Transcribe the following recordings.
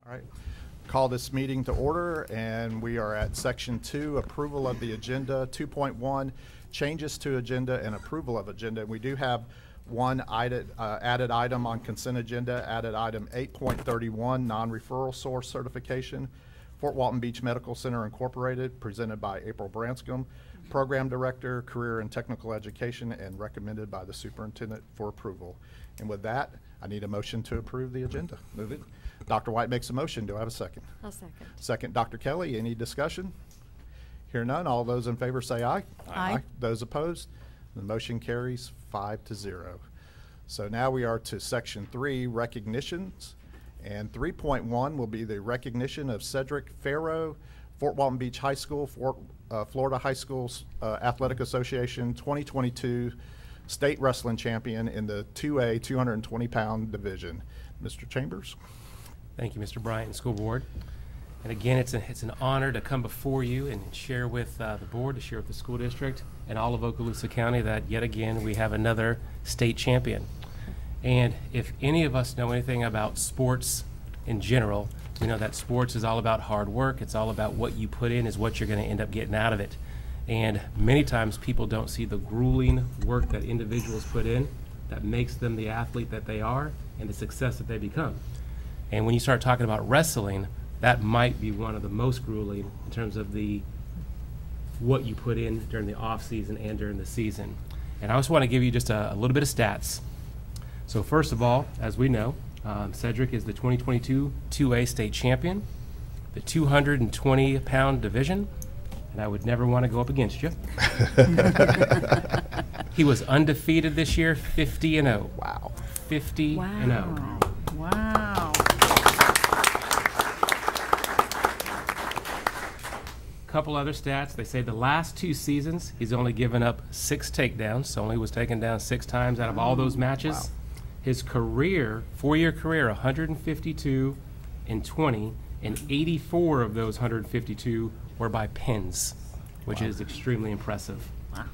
All right, call this meeting to order, and we are at Section 2, approval of the agenda. 2.1, changes to agenda and approval of agenda. We do have one added item on consent agenda, added item 8.31, non-referral source certification, Fort Walton Beach Medical Center Incorporated, presented by April Branscombe, Program Director, Career and Technical Education, and recommended by the Superintendent for approval. And with that, I need a motion to approve the agenda. Move it. Dr. White makes a motion. Do I have a second? I'll second. Second, Dr. Kelly. Any discussion? Hear none. All those in favor say aye. Aye. Those opposed? The motion carries 5-0. So now we are to Section 3, recognitions. And 3.1 will be the recognition of Cedric Farrow, Fort Walton Beach High School, Florida High Schools Athletic Association 2022 State Wrestling Champion in the 2A 220-pound division. Mr. Chambers. Thank you, Mr. Bryant and School Board. And again, it's an honor to come before you and share with the board, to share with the school district and all of Okaloosa County that yet again we have another state champion. And if any of us know anything about sports in general, we know that sports is all about hard work. It's all about what you put in is what you're going to end up getting out of it. And many times people don't see the grueling work that individuals put in that makes them the athlete that they are and the success that they become. And when you start talking about wrestling, that might be one of the most grueling in terms of what you put in during the off season and during the season. And I just want to give you just a little bit of stats. So first of all, as we know, Cedric is the 2022 2A state champion, the 220-pound division, and I would never want to go up against you. He was undefeated this year, 50-0. Wow. 50-0. Wow. Couple other stats. They say the last 2 seasons, he's only given up 6 takedowns, so only was taken down 6 times out of all those matches. Wow. His career, 4-year career, 152 and 20, and 84 of those 152 were by pins, which is extremely impressive. Wow.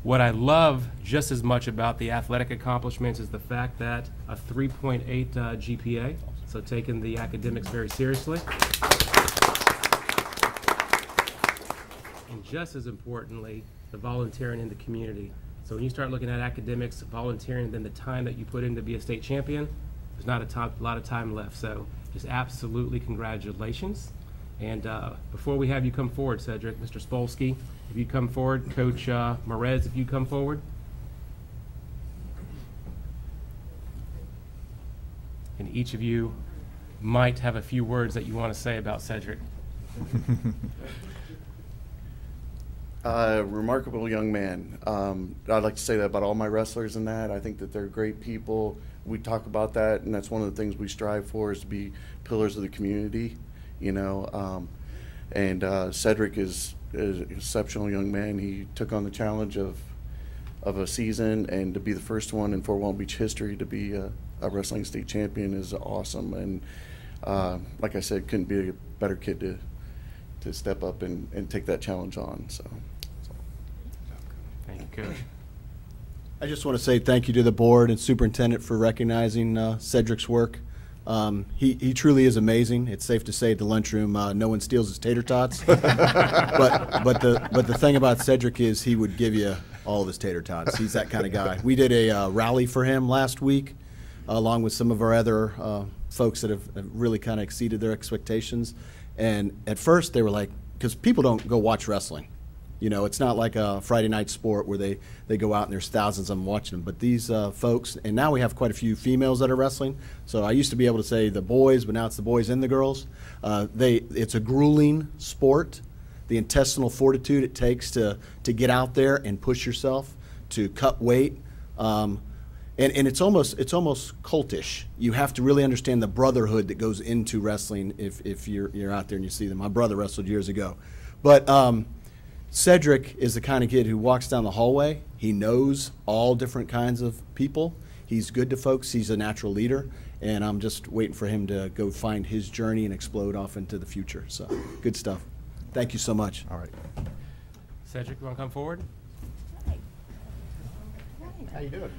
What I love just as much about the athletic accomplishments is the fact that a 3.8 GPA, so taking the academics very seriously. And just as importantly, the volunteering in the community. So when you start looking at academics, volunteering, then the time that you put in to be a state champion, there's not a lot of time left. So just absolutely congratulations. And before we have you come forward, Cedric, Mr. Spolsky, if you come forward, Coach Marez, if you come forward. And each of you might have a few words that you want to say about Cedric. Remarkable young man. I'd like to say that about all my wrestlers and that. I think that they're great people. We talk about that, and that's one of the things we strive for, is to be pillars of the community, you know. Cedric is an exceptional young man. He took on the challenge of a season, and to be the first one in Fort Walton Beach history to be a wrestling state champion is awesome. And like I said, couldn't be a better kid to step up and take that challenge on. So. Thank you, Coach. I just want to say thank you to the board and superintendent for recognizing Cedric's work. He truly is amazing. It's safe to say at the lunchroom, no one steals his tater tots. but the thing about Cedric is he would give you all of his tater tots. He's that kind of guy. We did a rally for him last week, along with some of our other folks that have really kind of exceeded their expectations. And at first they were like, because people don't go watch wrestling. You know, it's not like a Friday night sport where they go out and there's thousands of them watching them. But these folks, and now we have quite a few females that are wrestling. So I used to be able to say the boys, but now it's the boys and the girls. It's a grueling sport. The intestinal fortitude it takes to get out there and push yourself, to cut weight. And it's almost cultish. You have to really understand the brotherhood that goes into wrestling if you're out there and you see them. My brother wrestled years ago. But Cedric is the kind of kid who walks down the hallway. He knows all different kinds of people. He's good to folks. He's a natural leader. And I'm just waiting for him to go find his journey and explode off into the future. So good stuff. Thank you so much. All right. Cedric, you want to come forward? How you doing?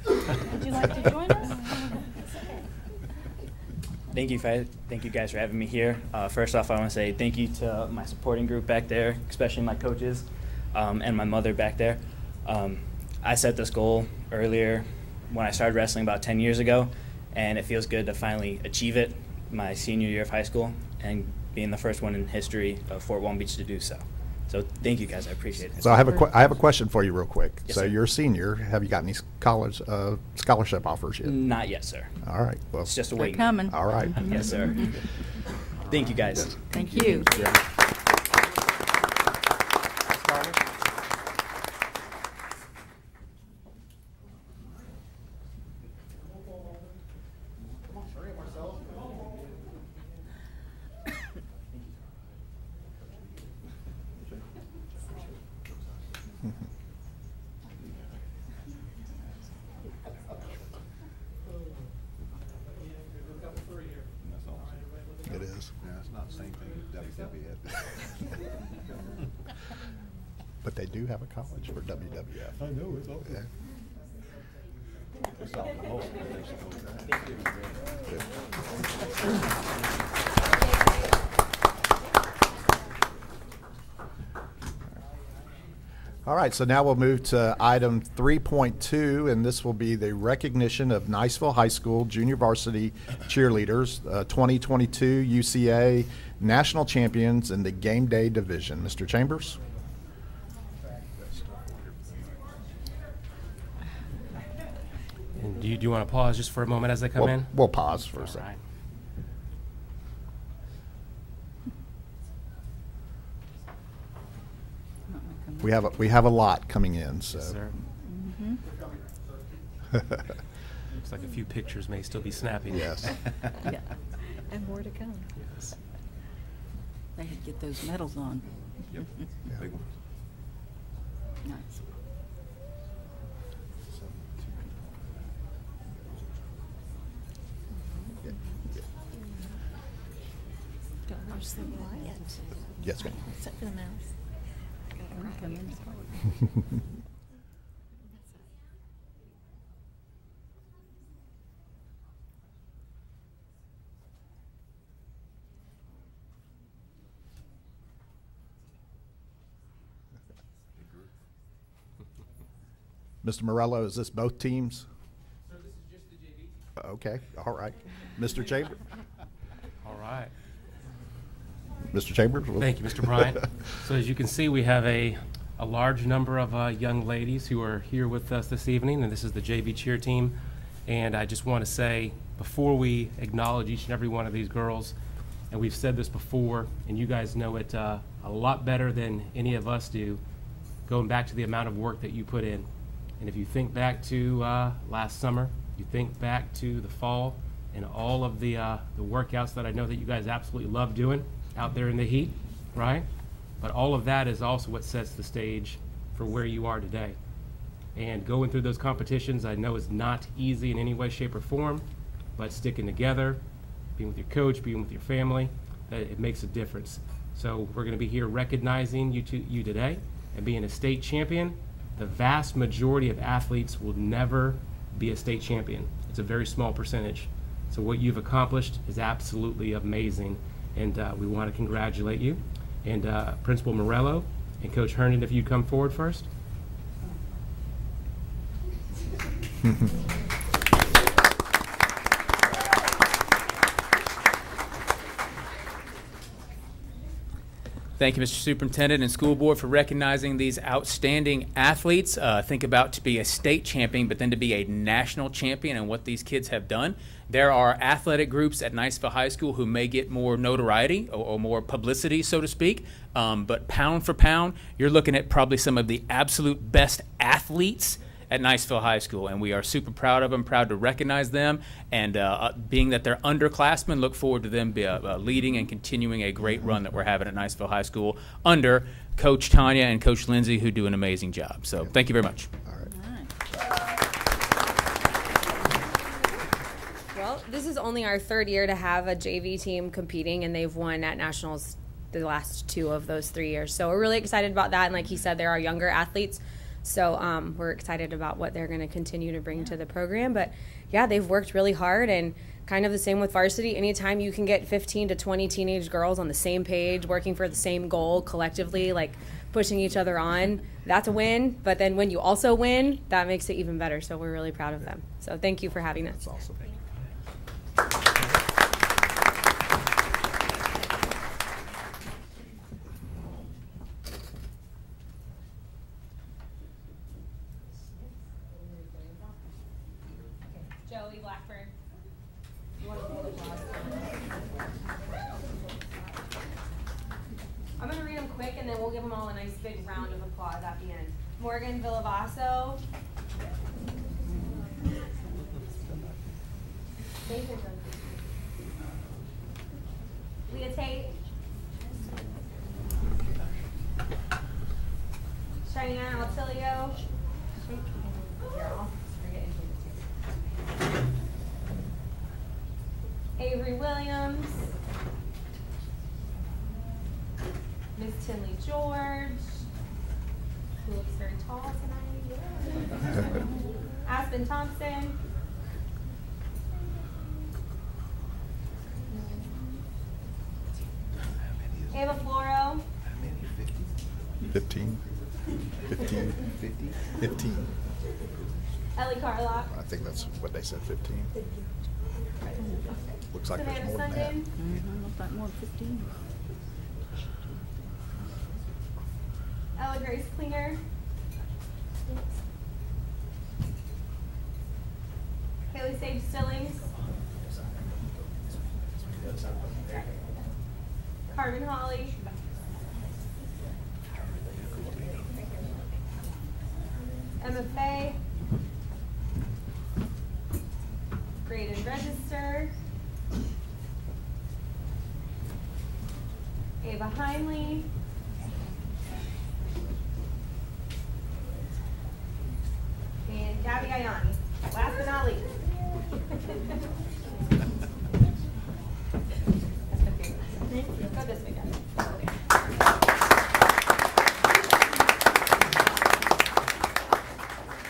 Would you like to join us? Thank you guys for having me here. First off, I want to say thank you to my supporting group back there, especially my coaches and my mother back there. I set this goal earlier when I started wrestling about 10 years ago, and it feels good to finally achieve it my senior year of high school and being the first one in history of Fort Walton Beach to do so. So thank you guys, I appreciate it. So I have a question for you real quick. Yes, so sir. you're a senior. Have you got any college scholarship offers yet? Not yet, sir. All right. Well, It's just a They're waiting. coming. all right. Yes, sir. Thank you guys. Thank you. It is. Yeah, it's not the same thing as WWF. But they do have a college for WWF. I know, it's awful. Yeah. It's all the most, but they should go with that. All right, so now we'll move to item 3.2, and this will be the recognition of Niceville High School junior varsity cheerleaders, 2022 UCA national champions in the game day division. Mr. Chambers? And do you want to pause just for a moment as they come We'll, in? we'll pause for a All second. right. We have a lot coming in, so. Yes, sir. Looks like a few pictures may still be snapping. Yes. Yeah. And more to come. Yes. They had to get those medals on. Yep, big one. Nice. Don't watch the Bryant. Yes, ma'am. Set the mouse. Come in. Mr. Morello, is this both teams? Sir, this is just the JV. Okay, all right. Mr. Chambers? All right. Mr. Chambers? Thank you, Mr. Bryant. So as you can see, we have a large number of young ladies who are here with us this evening, and this is the JV cheer team. And I just want to say, before we acknowledge each and every one of these girls, and we've said this before, and you guys know it a lot better than any of us do, going back to the amount of work that you put in. And if you think back to last summer, you think back to the fall, and all of the workouts that I know that you guys absolutely love doing out there in the heat, right? But all of that is also what sets the stage for where you are today. And going through those competitions, I know is not easy in any way, shape, or form, but sticking together, being with your coach, being with your family, it makes a difference. So we're gonna be here recognizing you today, and being a state champion. The vast majority of athletes will never be a state champion. It's a very small percentage. So what you've accomplished is absolutely amazing, and we want to congratulate you. And Principal Morello and Coach Herndon, if you'd come forward first. Thank you, Mr. Superintendent and School Board, for recognizing these outstanding athletes. Think about to be a state champion, but then to be a national champion and what these kids have done. There are athletic groups at Niceville High School who may get more notoriety or more publicity, so to speak. But pound for pound, you're looking at probably some of the absolute best athletes at Niceville High School, and we are super proud of them, proud to recognize them, and being that they're underclassmen, look forward to them leading and continuing a great run that we're having at Niceville High School under Coach Tanya and Coach Lindsay, who do an amazing job. So thank you very much. All right. Well, this is only our third year to have a JV team competing, and they've won at nationals the last 2 of those 3 years. So we're really excited about that, and like he said, there are younger athletes. So we're excited about what they're going to continue to bring to the program. But, yeah, they've worked really hard, and kind of the same with varsity. Anytime you can get 15 to 20 teenage girls on the same page, working for the same goal collectively, like pushing each other on, that's a win. But then when you also win, that makes it even better. So we're really proud of them. So thank you for having us. That's awesome. Joey Blackburn. I'm going to read them quick, and then we'll give them all a nice big round of applause at the end. Morgan Villavaso. Leah Tate. Cheyenne Altilio. Avery Williams. Miss Tinley George, who looks very tall tonight. Aspen Thompson. Ava Floro. 15. 15. 15. Ellie Carlock. I think that's what they said, 15. Looks like there's Savannah more than that. Sundin. Looks like more than 15. Ella Grace Klinger. Haley Sage Stillings. Carmen Holly. Emma Faye. Graydon Register. Ava Heinley. And Gabby Ayani. Last but not least. Go this way, Gabby.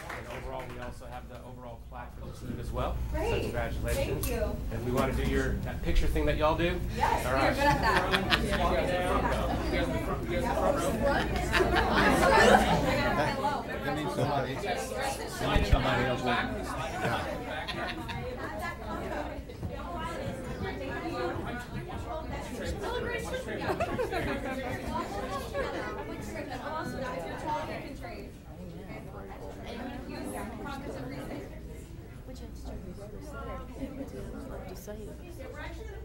And overall, we also have the overall plaque for the team as well. Great. So congratulations. Thank you. And we want to do that picture thing that y'all do. Yes, All we are right. good at that. Walk it down. You guys in the front row. That means somebody else.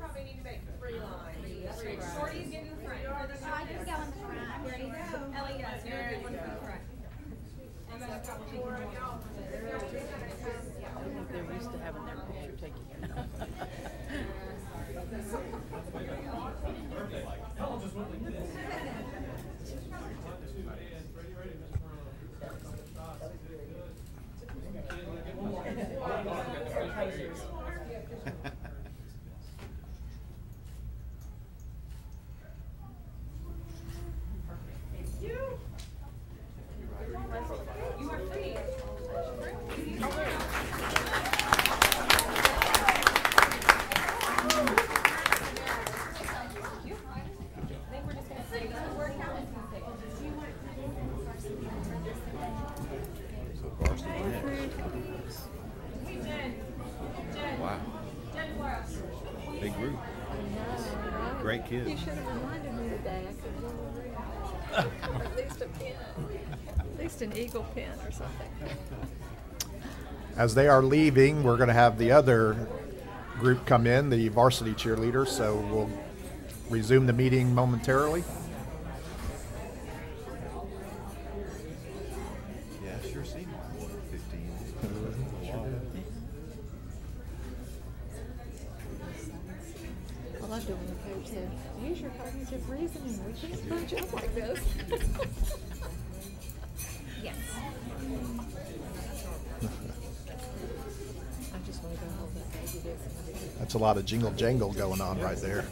Probably need to make 3 lines. Shorty's getting in the front. I just go in the front. There you go. Ellie, yes, you're good. One in the front. Emma, They're used to having their picture taken. you are free. Wow. Big group. Great kids. You should have reminded me of that. Or at least a pen. At least an eagle pen or something. As they are leaving, we're going to have the other group come in, the varsity cheerleaders, so we'll resume the meeting momentarily. Yeah, I sure seen more than 15. Well, I do when the coach said, use your cognitive reasoning. We can't bunch up like this. Yes. I just want to go hold that baby there. That's a lot of jingle jangle going on right there.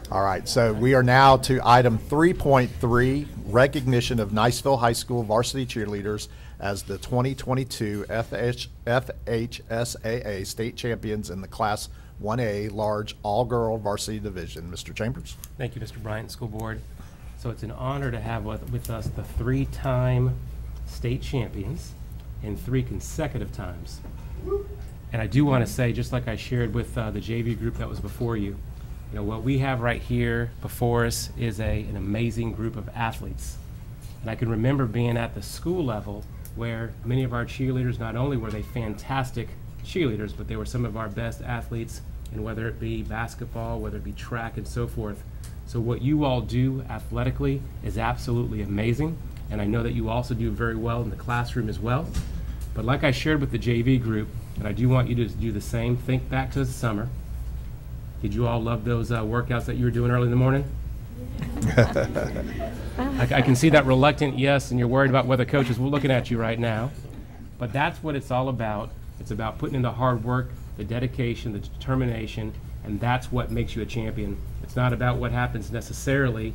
All right, so we are now to item 3.3, recognition of Niceville High School varsity cheerleaders as the 2022 FHSAA state champions in the Class 1A large all-girl varsity division. Mr. Chambers. Thank you, Mr. Bryant, School Board. So it's an honor to have with us the 3-time state champions in 3 consecutive times. And I do want to say, just like I shared with the JV group that was before you, you know, what we have right here before us is an amazing group of athletes. And I can remember being at the school level where many of our cheerleaders, not only were they fantastic cheerleaders, but they were some of our best athletes, and whether it be basketball, whether it be track and so forth. So what you all do athletically is absolutely amazing, and I know that you also do very well in the classroom as well. But like I shared with the JV group, and I do want you to do the same, think back to the summer. Did you all love those workouts that you were doing early in the morning? I can see that reluctant yes, and you're worried about whether coaches were looking at you right now. But that's what it's all about. It's about putting in the hard work, the dedication, the determination, and that's what makes you a champion. It's not about what happens necessarily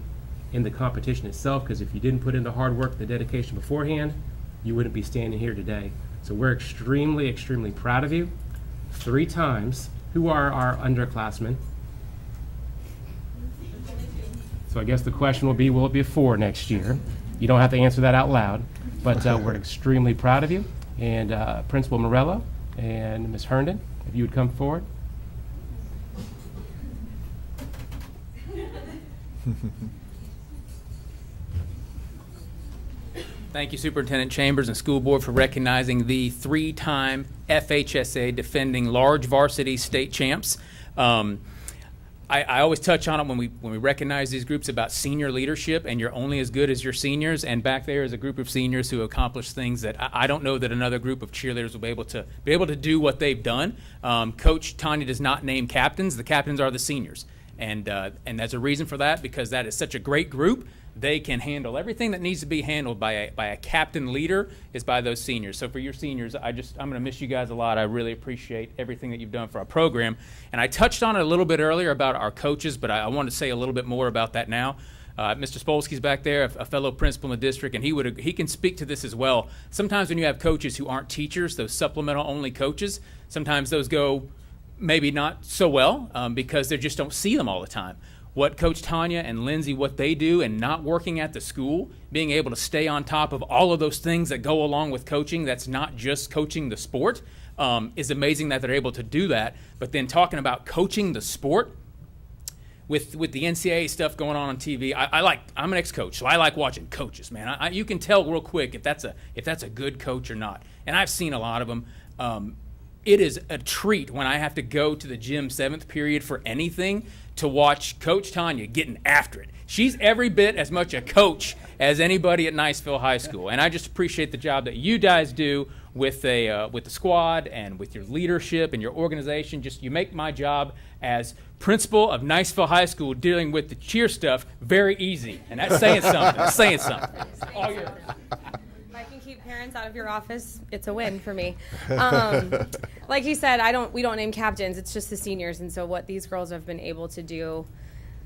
in the competition itself, because if you didn't put in the hard work, the dedication beforehand, you wouldn't be standing here today. So we're extremely, extremely proud of you. 3 times. Who are our underclassmen? So I guess the question will be, will it be a 4 next year? You don't have to answer that out loud, but we're extremely proud of you. And Principal Morello and Ms. Herndon, if you would come forward. Thank you, Superintendent Chambers and School Board, for recognizing the 3-time FHSA defending large varsity state champs. I always touch on it when we recognize these groups about senior leadership, and you're only as good as your seniors. And back there is a group of seniors who accomplished things that I don't know that another group of cheerleaders will be able to do what they've done. Coach Tanya does not name captains; the captains are the seniors, and there's a reason for that, because that is such a great group. They can handle everything that needs to be handled by a captain leader is by those seniors. So for your seniors, I'm going to miss you guys a lot. I really appreciate everything that you've done for our program. And I touched on it a little bit earlier about our coaches, but I want to say a little bit more about that now. Mr. Spolsky's back there, a fellow principal in the district, and he can speak to this as well. Sometimes when you have coaches who aren't teachers, those supplemental only coaches, sometimes those go maybe not so well because they just don't see them all the time. What Coach Tanya and Lindsay, what they do, and not working at the school, being able to stay on top of all of those things that go along with coaching, that's not just coaching the sport, is amazing that they're able to do that. But then talking about coaching the sport, with the NCAA stuff going on TV, I'm an ex-coach, so I like watching coaches, man. You can tell real quick if that's a good coach or not. And I've seen a lot of them. It is a treat when I have to go to the gym 7th period for anything to watch Coach Tanya getting after it. She's every bit as much a coach as anybody at Niceville High School, and I just appreciate the job that you guys do with the squad and with your leadership and your organization. Just you make my job as principal of Niceville High School dealing with the cheer stuff very easy, and that's saying something. That's saying something. All yours. I can keep parents out of your office. It's a win for me. Like he said, we don't name captains. It's just the seniors. And so what these girls have been able to do,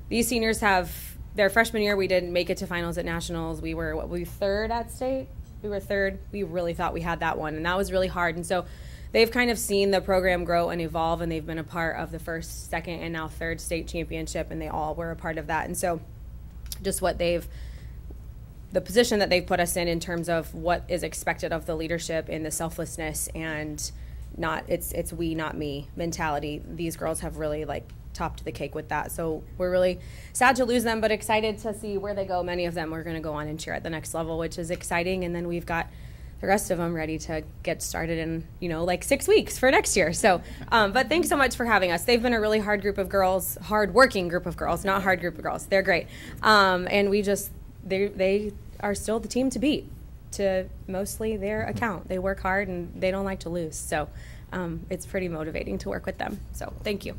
these seniors have their freshman year. We didn't make it to finals at nationals. We were 3rd at state. We were 3rd. We really thought we had that one, and that was really hard. And so they've kind of seen the program grow and evolve, and they've been a part of the 1st, 2nd, and now 3rd state championship, and they all were a part of that. And so just the position that they've put us in terms of what is expected of the leadership and the selflessness and not it's we not me mentality, these girls have really topped the cake with that. So we're really sad to lose them, but excited to see where they go. Many of them are going to go on and cheer at the next level, which is exciting. And then we've got the rest of them ready to get started in 6 weeks for next year. So but thanks so much for having us. They've been a really hard working group of girls, not hard group of girls. They're great. And they are still the team to beat, to mostly their account. They work hard and they don't like to lose. So it's pretty motivating to work with them. So thank you.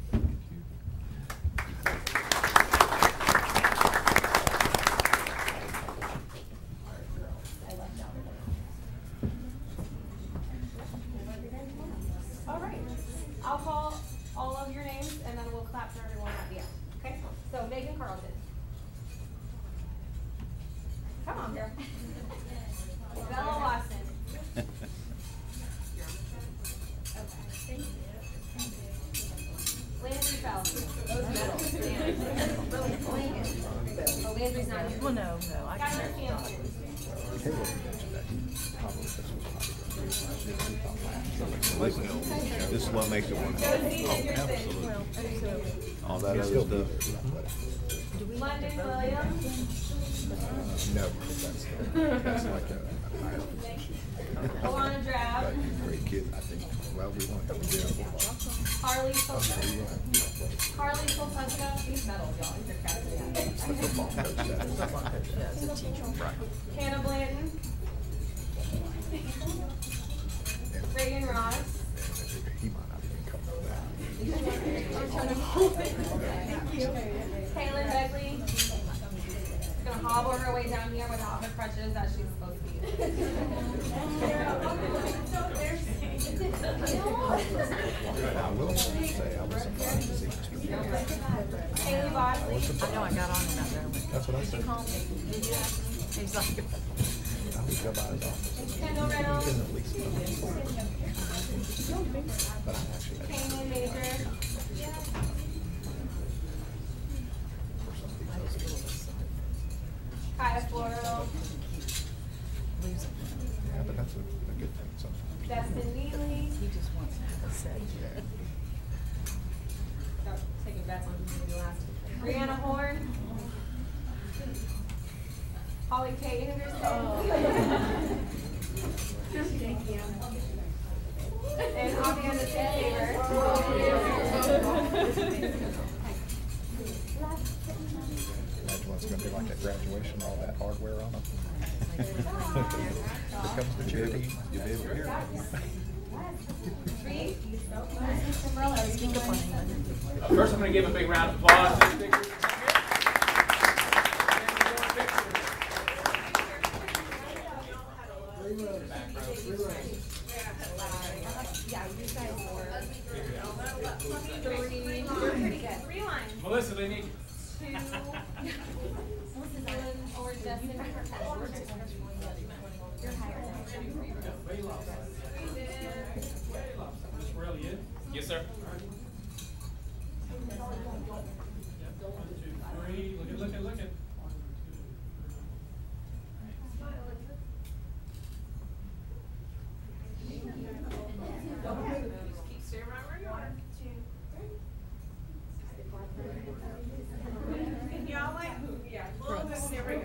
I'll call all of your names and then we'll clap for everyone at the end. Okay? So Megan Carlton. Come on, girl. Bella Watson. Landry Fell. Oh, Landry's not here. Well, no, I Skylar Campbell. This is what makes it one. All that other stuff. London Williams. No, that's like a Alana Drab. great kid, I think. Well, we want to come to Harley Polsky. He's metal, y'all. He's a Hannah Blanton. Reagan Ross. He might not even come to that. Kaylin Beckley. Gonna hobble her way down here without her crutches that she's supposed to be. I will say, I was surprised to see Mr. Haley Bosley. I know I got on in that moment. That's what I said. He called me. He's like, I would go by his office. Kendall Reynolds. At least but I actually had Kanan Major. Kaya Floral. Yeah, but that's a good thing sometimes. Destin Neely. he just wants to have a say. Start taking bets on who's gonna be last. Brianna Horn. Holly K. Anderson. And Aviana Taylor. Imagine what's going to be like at graduation, all that hardware on them. Here comes the cheer team. You'll be able to hear it. First, I'm going to give a big round of applause. Three lines. Melissa, they need you. Or Justin. You're higher. Yes, sir. 1, 2, 3. Look at. Keep staring right where you are. 2, 3. Y'all like, yeah, there we go.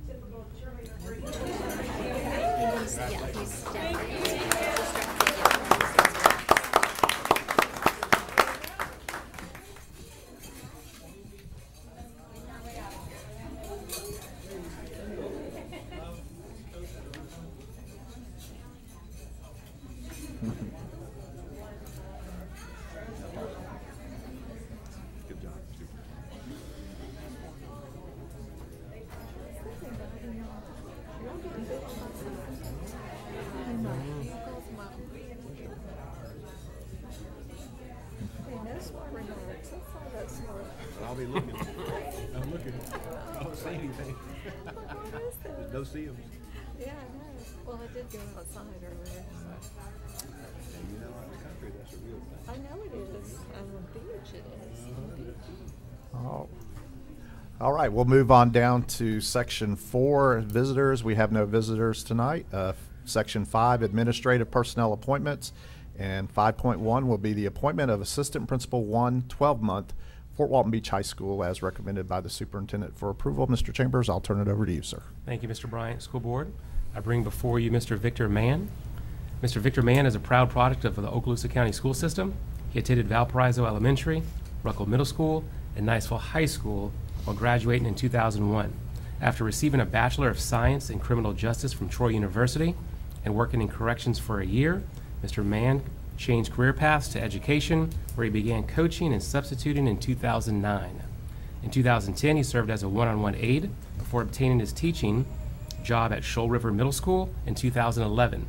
Typical Good job. But I'll be looking. I'm looking. I don't see anything. There's no see 'em. Yeah, I know. Well, I did go outside earlier. And you know, in the country, that's a real thing. I know it is. On the beach it is. All right, we'll move on down to section 4, visitors. We have no visitors tonight. Section 5, administrative personnel appointments. And 5.1 will be the appointment of Assistant Principal 1, 12-month, Fort Walton Beach High School, as recommended by the superintendent for approval. Mr. Chambers, I'll turn it over to you, sir. Thank you, Mr. Bryant, School Board. I bring before you Mr. Victor Mann. Mr. Victor Mann is a proud product of the Okaloosa County School System. He attended Valparaiso Elementary, Ruckle Middle School, and Niceville High School while graduating in 2001. After receiving a Bachelor of Science in Criminal Justice from Troy University and working in corrections for a year, Mr. Mann changed career paths to education, where he began coaching and substituting in 2009. In 2010, he served as a one-on-one aide before obtaining his teaching job at Shoal River Middle School in 2011.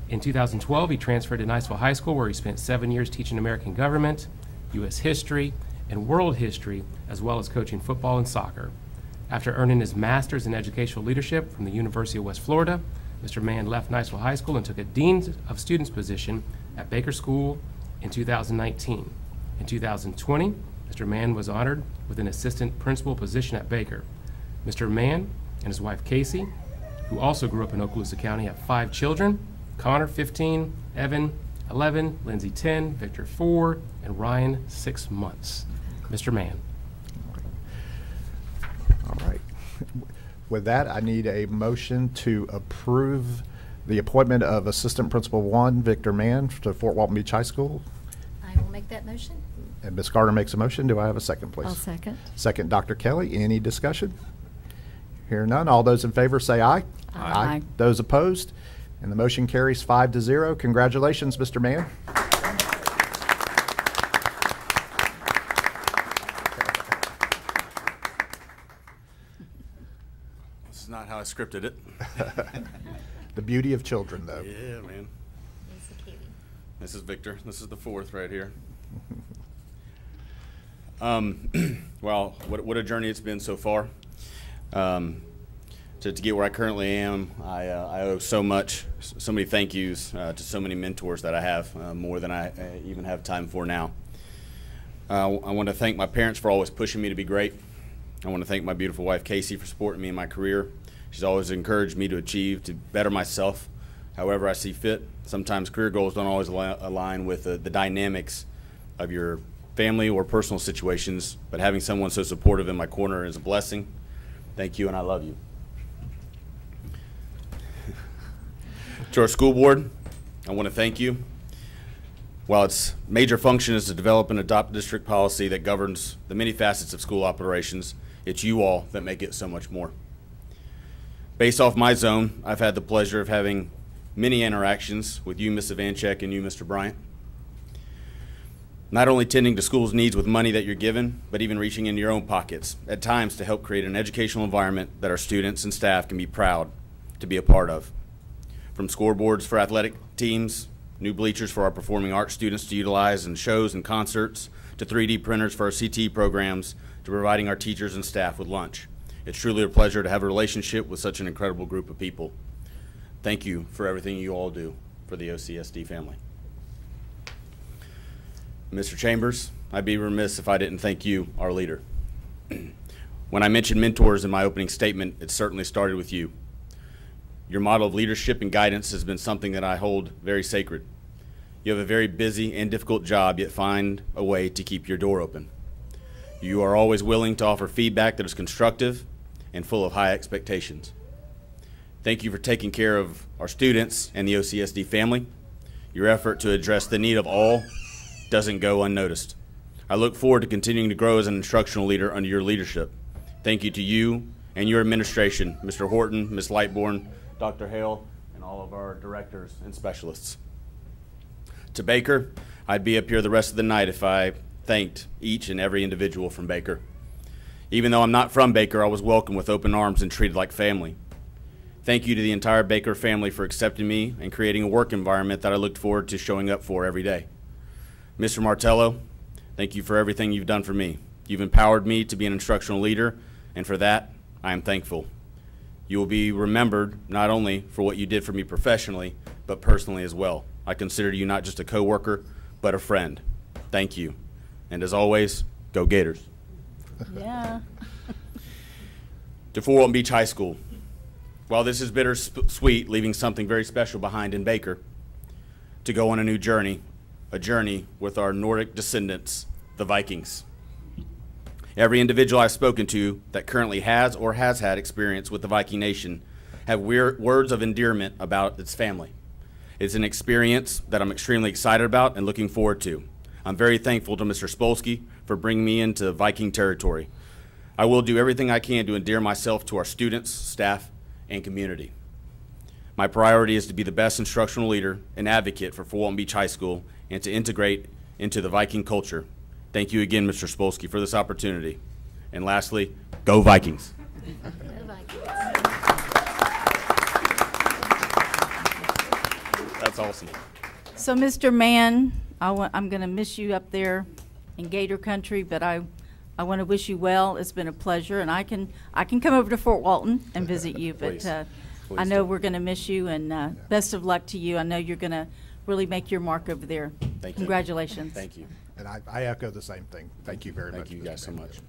In 2012, he transferred to Niceville High School, where he spent 7 years teaching American government, U.S. history, and world history, as well as coaching football and soccer. After earning his master's in educational leadership from the University of West Florida, Mr. Mann left Niceville High School and took a Dean of Students position at Baker School in 2019. In 2020, Mr. Mann was honored with an assistant principal position at Baker. Mr. Mann and his wife Casey, who also grew up in Okaloosa County, have 5 children: Connor, 15, Evan, 11, Lindsay, 10, Victor, 4, and Ryan, 6 months. Mr. Mann. All right. With that, I need a motion to approve the appointment of Assistant Principal 1, Victor Mann, to Fort Walton Beach High School. I will make that motion. And Ms. Carter makes a motion. Do I have a second, please? I'll second. Second, Dr. Kelly. Any discussion? Hear none. All those in favor say aye. Aye. Those opposed? And the motion carries 5-0. Congratulations, Mr. Mann. This is not how I scripted it. The beauty of children, though. Yeah, man. This is Victor. This is the 4th right here. Well, what a journey it's been so far. To get where I currently am, I owe so much, so many thank yous to so many mentors that I have, more than I even have time for now. I want to thank my parents for always pushing me to be great. I want to thank my beautiful wife, Casey, for supporting me in my career. She's always encouraged me to achieve, to better myself, however I see fit. Sometimes career goals don't always align with the dynamics of your family or personal situations, but having someone so supportive in my corner is a blessing. Thank you, and I love you. To our school board, I want to thank you. While its major function is to develop and adopt district policy that governs the many facets of school operations, it's you all that make it so much more. Based off my zone, I've had the pleasure of having many interactions with you, Ms. Ivanchek, and you, Mr. Bryant. Not only tending to school's needs with money that you're given, but even reaching into your own pockets, at times to help create an educational environment that our students and staff can be proud to be a part of. From scoreboards for athletic teams, new bleachers for our performing arts students to utilize in shows and concerts, to 3D printers for our CT programs, to providing our teachers and staff with lunch. It's truly a pleasure to have a relationship with such an incredible group of people. Thank you for everything you all do for the OCSD family. Mr. Chambers, I'd be remiss if I didn't thank you, our leader. When I mentioned mentors in my opening statement, it certainly started with you. Your model of leadership and guidance has been something that I hold very sacred. You have a very busy and difficult job, yet find a way to keep your door open. You are always willing to offer feedback that is constructive and full of high expectations. Thank you for taking care of our students and the OCSD family. Your effort to address the need of all doesn't go unnoticed. I look forward to continuing to grow as an instructional leader under your leadership. Thank you to you and your administration, Mr. Horton, Ms. Lightbourne, Dr. Hale, and all of our directors and specialists. To Baker, I'd be up here the rest of the night if I thanked each and every individual from Baker. Even though I'm not from Baker, I was welcomed with open arms and treated like family. Thank you to the entire Baker family for accepting me and creating a work environment that I looked forward to showing up for every day. Mr. Martello, thank you for everything you've done for me. You've empowered me to be an instructional leader, and for that, I am thankful. You will be remembered not only for what you did for me professionally, but personally as well. I consider you not just a coworker, but a friend. Thank you. And as always, go Gators. Yeah. To Fort Walton Beach High School. While this is bittersweet, leaving something very special behind in Baker, to go on a new journey, a journey with our Nordic descendants, the Vikings. Every individual I've spoken to that currently has or has had experience with the Viking Nation have words of endearment about its family. It's an experience that I'm extremely excited about and looking forward to. I'm very thankful to Mr. Spolsky for bringing me into Viking territory. I will do everything I can to endear myself to our students, staff, and community. My priority is to be the best instructional leader and advocate for Fort Walton Beach High School and to integrate into the Viking culture. Thank you again, Mr. Spolsky, for this opportunity. And lastly, go Vikings. Go Vikings. That's awesome. So, Mr. Mann, I'm going to miss you up there in Gator Country, but I want to wish you well. It's been a pleasure, and I can come over to Fort Walton and visit you, but Please. I Please know do. we're going to miss you, and best of luck to you. I know you're going to really make your mark over there. Thank you. Congratulations. Thank you. And I echo the same thing. Thank you very much. Thank you Mr. guys so Mann. much.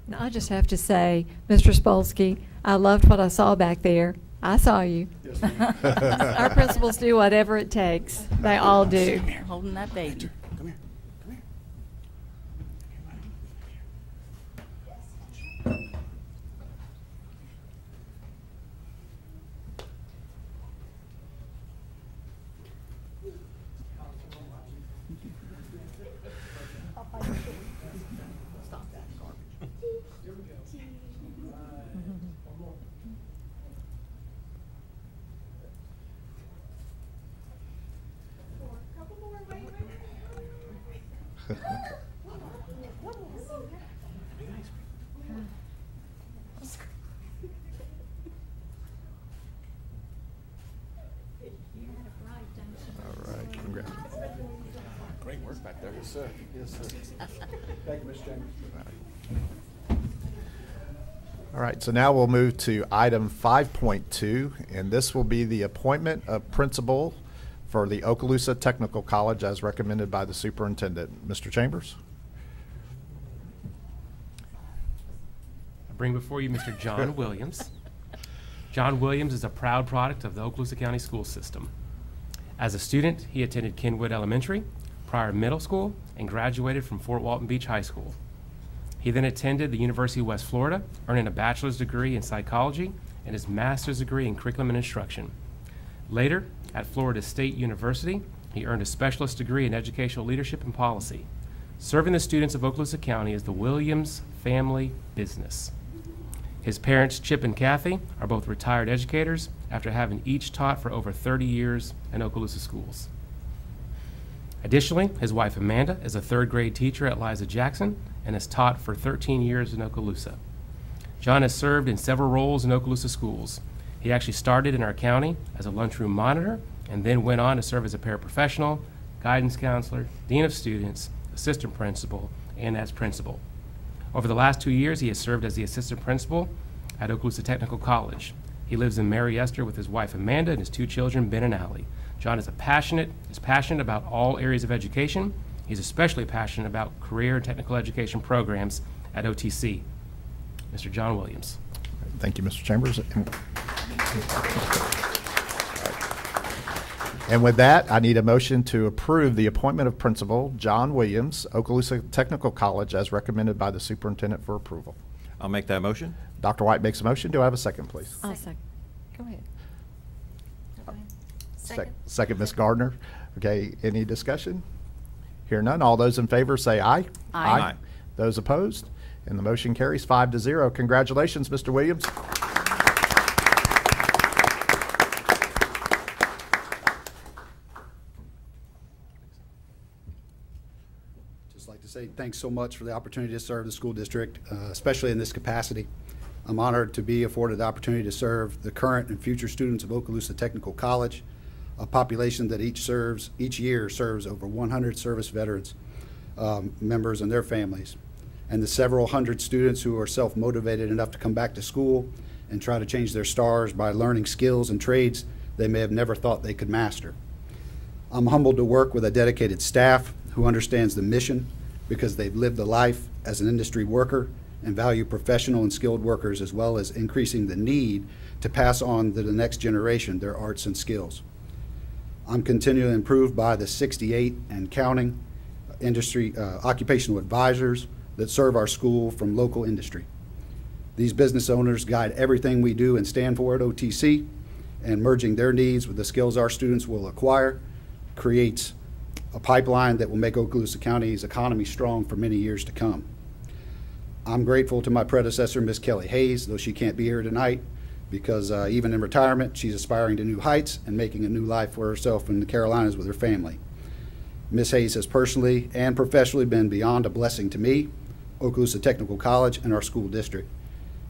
Now, I just have to say, Mr. Spolsky, I loved what I saw back there. I saw you. Our principals do whatever it takes. They all do. Holding that baby. Come here. Come here. All right, congratulations. Great work back there. Yes, sir. Yes, sir. Thank you, Mr. Chairman. All right, so now we'll move to item 5.2, and this will be the appointment of principal for the Okaloosa Technical College as recommended by the superintendent. Mr. Chambers? I bring before you Mr. John Williams. John Williams is a proud product of the Okaloosa County school system. As a student, he attended Kenwood Elementary, Pryor Middle School, and graduated from Fort Walton Beach High School. He then attended the University of West Florida, earning a bachelor's degree in psychology and his master's degree in curriculum and instruction. Later, at Florida State University, he earned a specialist degree in educational leadership and policy. Serving the students of Okaloosa County is the Williams family business. His parents, Chip and Kathy, are both retired educators after having each taught for over 30 years in Okaloosa schools. Additionally, his wife Amanda is a third grade teacher at Liza Jackson and has taught for 13 years in Okaloosa. John has served in several roles in Okaloosa schools. He actually started in our county as a lunchroom monitor and then went on to serve as a paraprofessional, guidance counselor, dean of students, assistant principal, and as principal. Over the last 2 years, he has served as the assistant principal at Okaloosa Technical College. He lives in Mary Esther with his wife Amanda and his 2 children, Ben and Allie. John is passionate about all areas of education. He's especially passionate about career and technical education programs at OTC. Mr. John Williams. Thank you, Mr. Chambers. And with that, I need a motion to approve the appointment of Principal John Williams, Okaloosa Technical College, as recommended by the superintendent for approval. I'll make that motion. Dr. White makes a motion. Do I have a second, please? I'll second. Go ahead. Second, Ms. Gardner. Okay, any discussion? Hear none. All those in favor say aye. Aye. Aye. Those opposed? And the motion carries 5-0. Congratulations, Mr. Williams. Just like to say thanks so much for the opportunity to serve the school district, especially in this capacity. I'm honored to be afforded the opportunity to serve the current and future students of Okaloosa Technical College, a population that each year serves over 100 service veterans members and their families, and the several hundred students who are self-motivated enough to come back to school and try to change their stars by learning skills and trades they may have never thought they could master. I'm humbled to work with a dedicated staff who understands the mission because they've lived a life as an industry worker and value professional and skilled workers, as well as increasing the need to pass on to the next generation their arts and skills. I'm continually improved by the 68 and counting industry occupational advisors that serve our school from local industry. These business owners guide everything we do and stand for at OTC, and merging their needs with the skills our students will acquire creates a pipeline that will make Okaloosa County's economy strong for many years to come. I'm grateful to my predecessor, Ms. Kelly Hayes, though she can't be here tonight, because even in retirement, she's aspiring to new heights and making a new life for herself in the Carolinas with her family. Ms. Hayes has personally and professionally been beyond a blessing to me, Okaloosa Technical College, and our school district.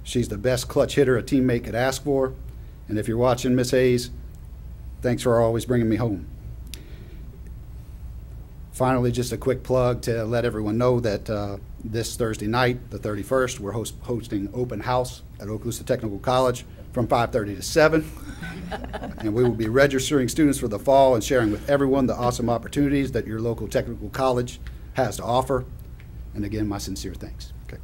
She's the best clutch hitter a teammate could ask for, And if you're watching, Miss Hayes, thanks for always bringing me home. Finally, just a quick plug to let everyone know that this Thursday night, the 31st, we're hosting open house at Okaloosa Technical College from 5:30 to 7. And we will be registering students for the fall and sharing with everyone the awesome opportunities that your local technical college has to offer. And again, my sincere thanks. Okay.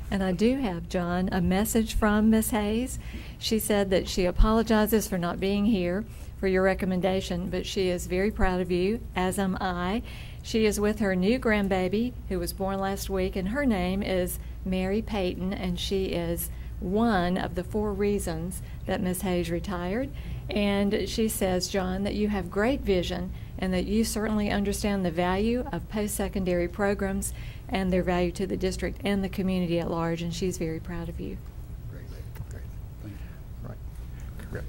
And I do have, John, a message from Ms. Hayes. She said that she apologizes for not being here for your recommendation, but she is very proud of you, as am I. She is with her new grandbaby, who was born last week, and her name is Mary Payton, and she is one of the 4 reasons that Ms. Hayes retired. And she says, John, that you have great vision and that you certainly understand the value of post-secondary programs and their value to the district and the community at large, and she's very proud of you. Great. Thank you. Right. Great.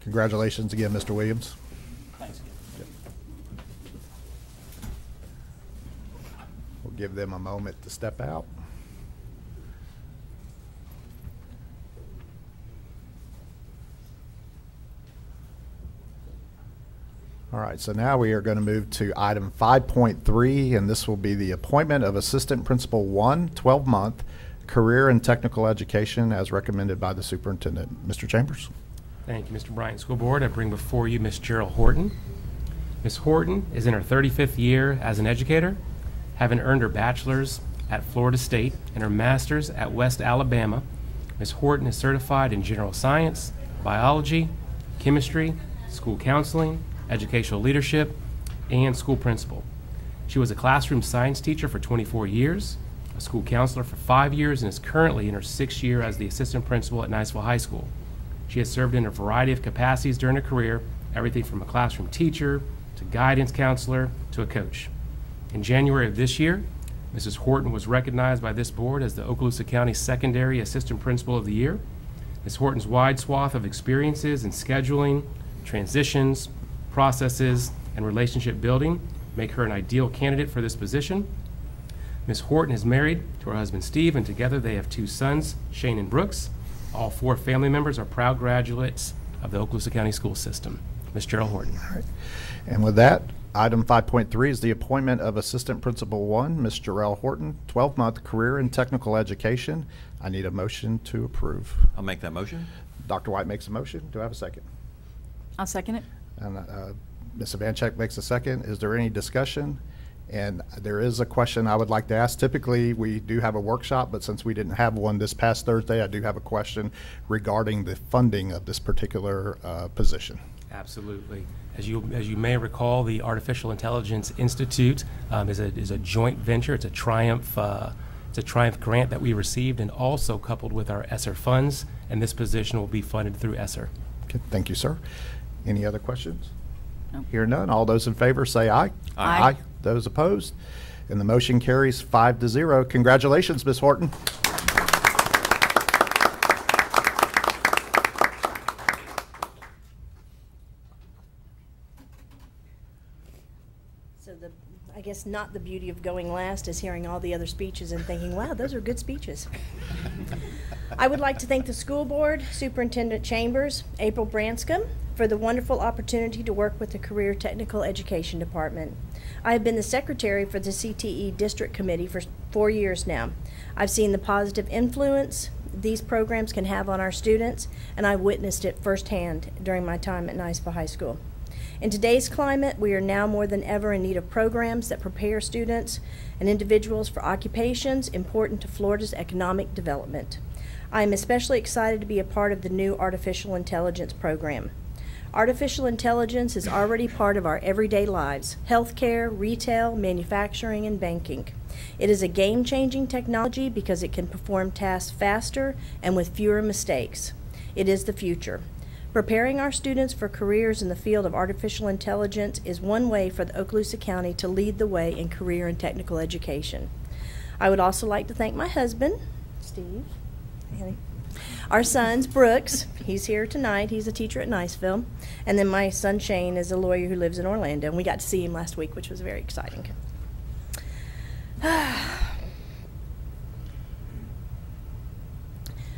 Congratulations again, Mr. Williams. Thanks. We'll give them a moment to step out. All right, so now we are going to move to item 5.3, and this will be the appointment of Assistant Principal 1, 12-month, career and technical education as recommended by the superintendent. Mr. Chambers. Thank you, Mr. Bryant School Board. I bring before you Ms. Cheryl Horton. Ms. Horton is in her 35th year as an educator, having earned her bachelor's at Florida State and her master's at West Alabama. Ms. Horton is certified in general science, biology, chemistry, school counseling, educational leadership, and school principal. She was a classroom science teacher for 24 years, a school counselor for 5 years, and is currently in her 6th year as the assistant principal at Niceville High School. She has served in a variety of capacities during her career, everything from a classroom teacher to guidance counselor to a coach. In January of this year, Mrs. Horton was recognized by this board as the Okaloosa County Secondary Assistant Principal of the Year. Ms. Horton's wide swath of experiences in scheduling, transitions, processes, and relationship building make her an ideal candidate for this position. Ms. Horton is married to her husband Steve, and together they have 2 sons, Shane and Brooks. All 4 family members are proud graduates of the Okaloosa County School System. Ms. Cheryl Horton. All right. And with that, item 5.3 is the appointment of Assistant Principal 1, Ms. Jarrell Horton, 12-month career and technical education. I need a motion to approve. I'll make that motion. Dr. White makes a motion. Do I have a second? I'll second it. And Ms. Ivanchek makes a second. Is there any discussion? And there is a question I would like to ask. Typically, we do have a workshop, but since we didn't have one this past Thursday, I do have a question regarding the funding of this particular position. Absolutely. As you may recall, the Artificial Intelligence Institute is a joint venture. It's a Triumph grant that we received, and also coupled with our ESSER funds. And this position will be funded through ESSER. Okay, thank you, sir. Any other questions? No. Hear none. All those in favor say aye. Aye. Those opposed? And the motion carries 5-0. Congratulations, Ms. Horton. So I guess not the beauty of going last is hearing all the other speeches and thinking, wow, those are good speeches. I would like to thank the school board, Superintendent Chambers, April Branscombe, for the wonderful opportunity to work with the Career Technical Education Department. I have been the secretary for the CTE District Committee for 4 years now. I've seen the positive influence these programs can have on our students, and I've witnessed it firsthand during my time at Niceville High School. In today's climate, we are now more than ever in need of programs that prepare students and individuals for occupations important to Florida's economic development. I am especially excited to be a part of the new Artificial Intelligence program. Artificial intelligence is already part of our everyday lives: healthcare, retail, manufacturing, and banking. It is a game-changing technology because it can perform tasks faster and with fewer mistakes. It is the future. Preparing our students for careers in the field of artificial intelligence is one way for the Okaloosa County to lead the way in career and technical education. I would also like to thank my husband, Steve, our sons, Brooks, he's here tonight, he's a teacher at Niceville, and then my son Shane is a lawyer who lives in Orlando, and we got to see him last week, which was very exciting.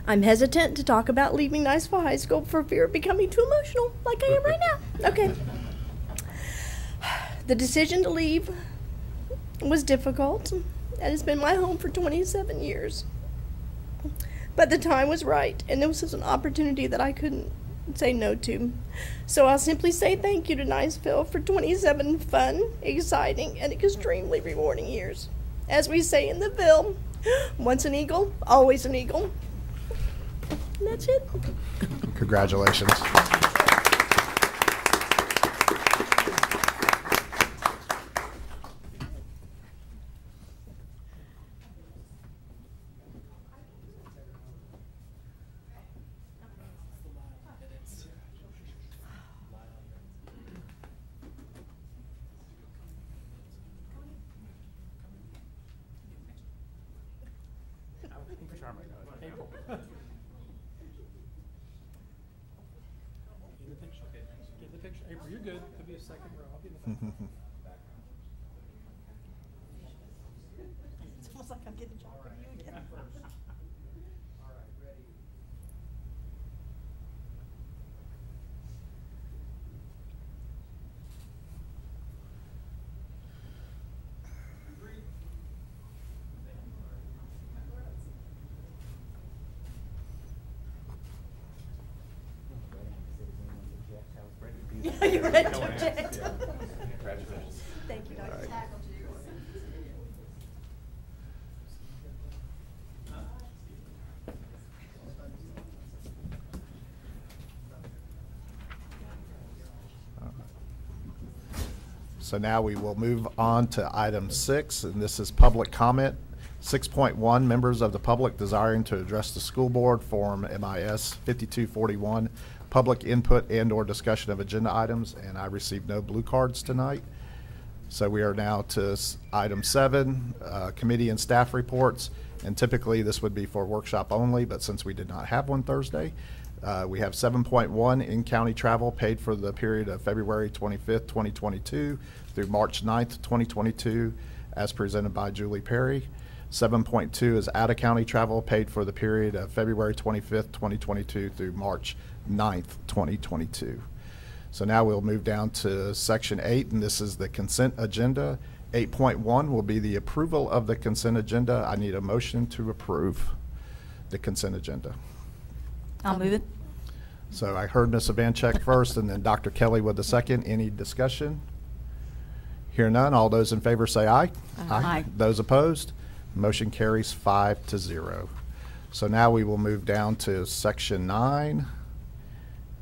I'm hesitant to talk about leaving Niceville High School for fear of becoming too emotional, like I am right now. Okay. The decision to leave was difficult, and it's been my home for 27 years. But the time was right, and this was an opportunity that I couldn't say no to. So I'll simply say thank you to Niceville for 27 fun, exciting, and extremely rewarding years. As we say in the film, once an eagle, always an eagle. And that's it. Congratulations. April, you're good. Could be a second row. I'll be in the front. It's almost like I'm getting a job with you again. All right, ready. You're ready to object. Congratulations. Thank you, Dr. So now we will move on to item 6, and this is public comment. 6.1, members of the public desiring to address the school board, Form MIS 5241, public input and/or discussion of agenda items, and I received no blue cards tonight. So we are now to item 7, committee and staff reports, and typically this would be for workshop only, but since we did not have one Thursday, we have 7.1, in-county travel paid for the period of February 25th, 2022 through March 9th, 2022, as presented by Julie Perry. 7.2 is out-of-county travel paid for the period of February 25th, 2022 through March 9th, 2022. So now we'll move down to section 8, and this is the consent agenda. 8.1 will be the approval of the consent agenda. I need a motion to approve the consent agenda. I'll move it. So I heard Ms. Ivanchek first, and then Dr. Kelly with the second. Any discussion? Hear none. All those in favor say aye. Aye. Those opposed? Motion carries 5-0. So now we will move down to section 9.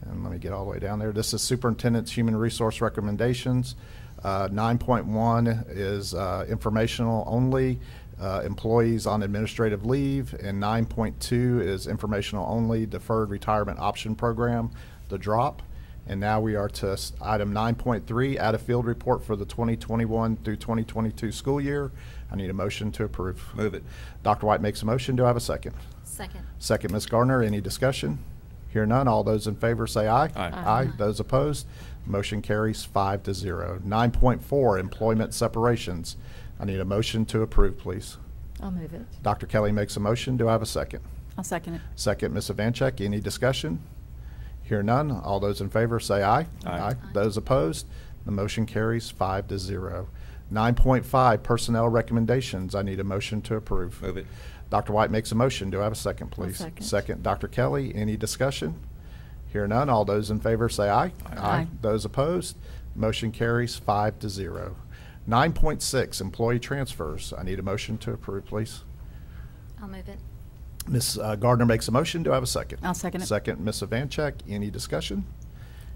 And let me get all the way down there. This is Superintendent's Human Resource Recommendations. 9.1 is informational only, employees on administrative leave, and 9.2 is informational only, deferred retirement option program, the DROP. And now we are to item 9.3, out-of-field report for the 2021 through 2022 school year. I need a motion to approve. Move it. Dr. White makes a motion. Do I have a second? Second. Second, Ms. Gardner. Any discussion? Hear none. All those in favor say aye. Aye. Aye. Those opposed? Motion carries 5-0. 9.4, employment separations. I need a motion to approve, please. I'll move it. Dr. Kelly makes a motion. Do I have a second? I'll second it. Second, Ms. Ivanchek. Any discussion? Hear none. All those in favor say aye. Aye. Those opposed, the motion carries 5-0. 9.5, personnel recommendations. I need a motion to approve. Move it. Dr. White makes a motion. Do I have a second, please? second. Second, Dr. Kelly. Any discussion? Hear none. All those in favor say aye. Aye. Those opposed, motion carries 5-0. 9.6, employee transfers. I need a motion to approve, please. I'll move it. Ms. Gardner makes a motion. Do I have a second? I'll second it. Second, Ms. Ivanchek. Any discussion?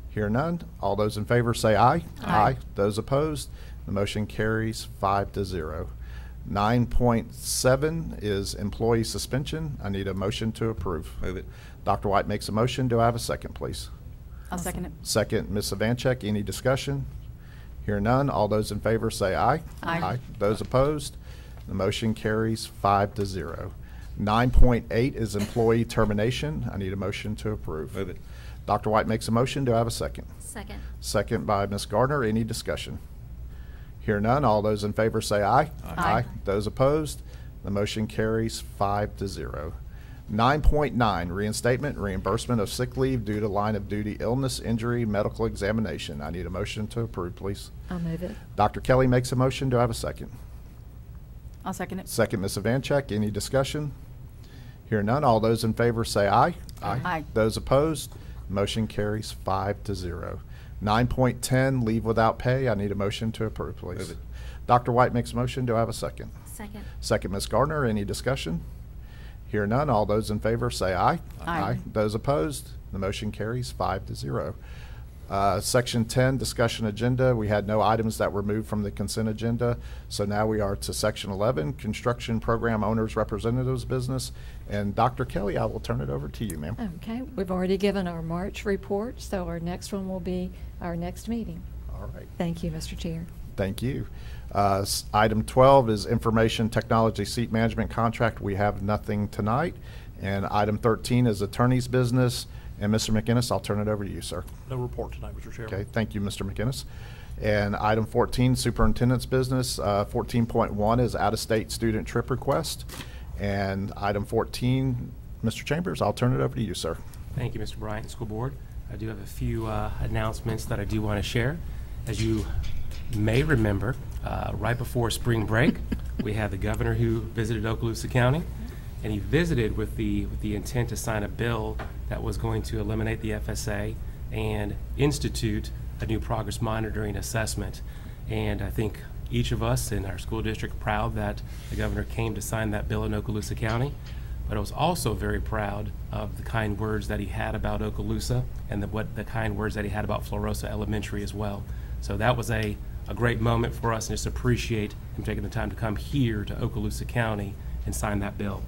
Hear none. All those in favor say aye. Aye. Those opposed, the motion carries 5-0. 9.7 is employee suspension. I need a motion to approve. Move it. Dr. White makes a motion. Do I have a second, please? I'll second it. Second, Ms. Ivanchek. Any discussion? Hear none. All those in favor say aye. Aye. Those opposed, the motion carries 5-0. 9.8 is employee termination. I need a motion to approve. Move it. Dr. White makes a motion. Do I have a second? Second. Second by Ms. Gardner. Any discussion? Hear none. All those in favor say aye. Aye. Those opposed, the motion carries 5-0. 9.9, reinstatement, reimbursement of sick leave due to line of duty illness, injury, medical examination. I need a motion to approve, please. I'll move it. Dr. Kelly makes a motion. Do I have a second? I'll second it. Second, Ms. Ivanchek. Any discussion? Hear none. All those in favor say aye. Aye. Those opposed, motion carries 5-0. 9.10, leave without pay. I need a motion to approve, please. Move it. Dr. White makes a motion. Do I have a second? Second. Second, Ms. Gardner. Any discussion? Hear none. All those in favor say aye. Aye. Those opposed, the motion carries 5-0. Section 10, discussion agenda. We had no items that were moved from the consent agenda. So now we are to Section 11, construction program owners representatives business. And Dr. Kelly, I will turn it over to you, ma'am. Okay, we've already given our March report, so our next one will be our next meeting. All right. Thank you, Mr. Chair. Thank you. Item 12 is information technology seat management contract. We have nothing tonight. And item 13 is attorney's business. And Mr. McInnes, I'll turn it over to you, sir. No report tonight, Mr. Chairman. Okay, thank you, Mr. McInnes. And item 14, superintendent's business. 14.1 is out-of-state student trip request. And item 14, Mr. Chambers, I'll turn it over to you, sir. Thank you, Mr. Bryant, School Board. I do have a few announcements that I do want to share. As you may remember, right before spring break, we had the governor who visited Okaloosa County, and he visited with the intent to sign a bill that was going to eliminate the FSA and institute a new progress monitoring assessment. And I think each of us in our school district proud that the governor came to sign that bill in Okaloosa County. But I was also very proud of the kind words that he had about Okaloosa and the kind words that he had about Florosa Elementary as well. So that was a great moment for us, and just appreciate him taking the time to come here to Okaloosa County and sign that bill.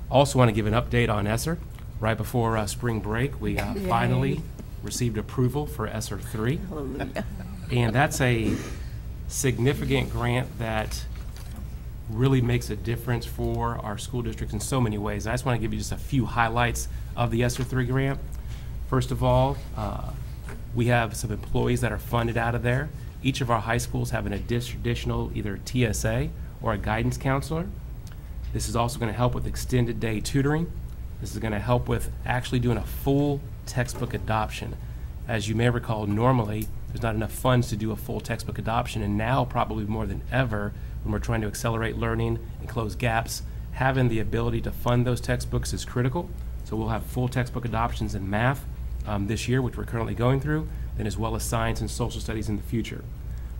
Also want to give an update on ESSER. Right before spring break, we finally received approval for ESSER 3. Hallelujah. And that's a significant grant that really makes a difference for our school districts in so many ways. I just want to give you just a few highlights of the ESSER 3 grant. First of all, we have some employees that are funded out of there. Each of our high schools have an additional either TSA or a guidance counselor. This is also going to help with extended day tutoring. This is going to help with actually doing a full textbook adoption. As you may recall, normally there's not enough funds to do a full textbook adoption, and now probably more than ever, when we're trying to accelerate learning and close gaps, having the ability to fund those textbooks is critical. So we'll have full textbook adoptions in math this year, which we're currently going through, and as well as science and social studies in the future.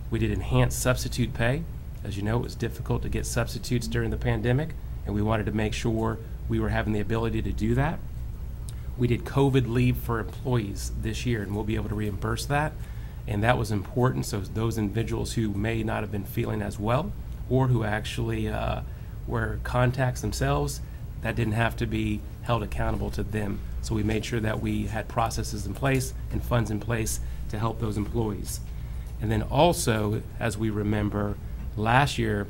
We did enhanced substitute pay. As you know, it was difficult to get substitutes during the pandemic, and we wanted to make sure we were having the ability to do that. We did COVID leave for employees this year, and we'll be able to reimburse that. And that was important, so those individuals who may not have been feeling as well, or who actually were contacts themselves, that didn't have to be held accountable to them. So we made sure that we had processes in place and funds in place to help those employees. And then also, as we remember, last year,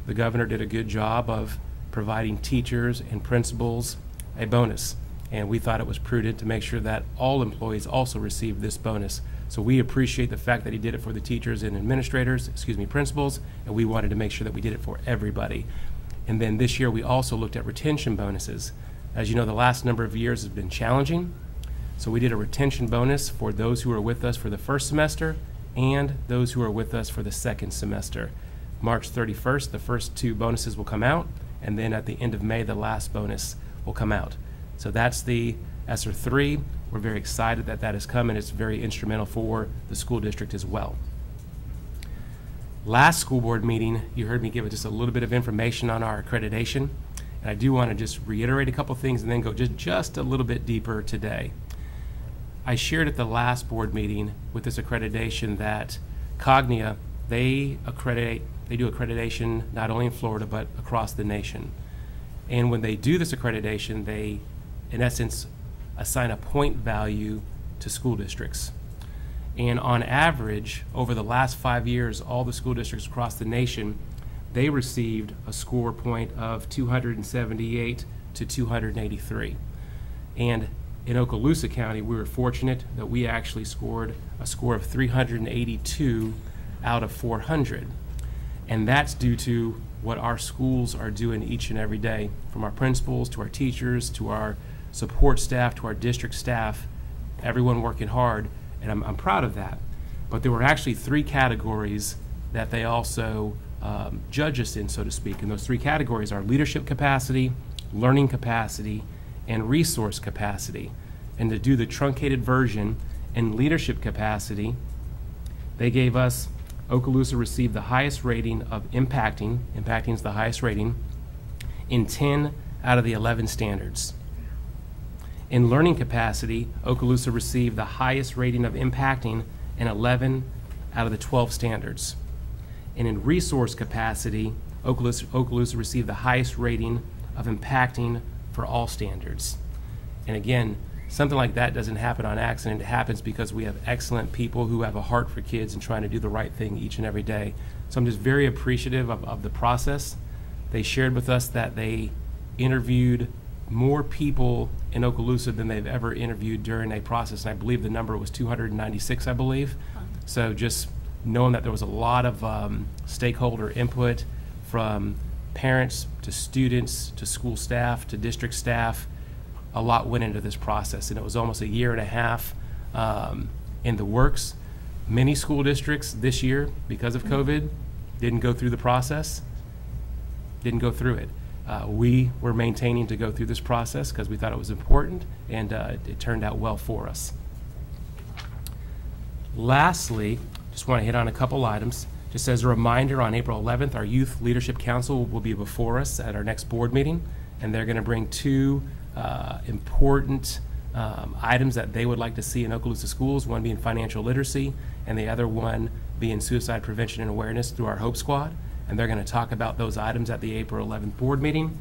the governor did a good job of providing teachers and principals a bonus. And we thought it was prudent to make sure that all employees also received this bonus. So we appreciate the fact that he did it for the teachers and administrators, principals, and we wanted to make sure that we did it for everybody. And then this year, we also looked at retention bonuses. As you know, the last number of years has been challenging. So we did a retention bonus for those who are with us for the first semester and those who are with us for the second semester. March 31st, the first 2 bonuses will come out, and then at the end of May, the last bonus will come out. So that's the ESSER 3. We're very excited that that has come, and it's very instrumental for the school district as well. Last school board meeting, you heard me give just a little bit of information on our accreditation, and I do want to just reiterate a couple things and then go just a little bit deeper today. I shared at the last board meeting with this accreditation that Cognia, they do accreditation not only in Florida but across the nation. And when they do this accreditation, they, in essence, assign a point value to school districts. And on average, over the last 5 years, all the school districts across the nation, they received a score point of 278 to 283. And in Okaloosa County, we were fortunate that we actually scored a score of 382 out of 400. And that's due to what our schools are doing each and every day, from our principals to our teachers to our support staff to our district staff, everyone working hard, and I'm proud of that. But there were actually 3 categories that they also judge us in, so to speak, and those 3 categories are leadership capacity, learning capacity, and resource capacity. And to do the truncated version, in leadership capacity, they gave us, Okaloosa received the highest rating of impacting is the highest rating, in 10 out of the 11 standards. In learning capacity, Okaloosa received the highest rating of impacting in 11 out of the 12 standards. And in resource capacity, Okaloosa received the highest rating of impacting for all standards. And again, something like that doesn't happen on accident. It happens because we have excellent people who have a heart for kids and trying to do the right thing each and every day. So I'm just very appreciative of the process. They shared with us that they interviewed more people in Okaloosa than they've ever interviewed during a process. And I believe the number was 296, I believe. So just knowing that there was a lot of stakeholder input from parents to students to school staff to district staff, a lot went into this process. And it was almost a year and a half in the works. Many school districts this year, because of COVID, didn't go through the process, didn't go through it. We were maintaining to go through this process because we thought it was important, and it turned out well for us. Lastly, just want to hit on a couple items. Just as a reminder, on April 11th, our Youth Leadership Council will be before us at our next board meeting, and they're going to bring 2 important items that they would like to see in Okaloosa schools, one being financial literacy, and the other one being suicide prevention and awareness through our Hope Squad. And they're going to talk about those items at the April 11th board meeting.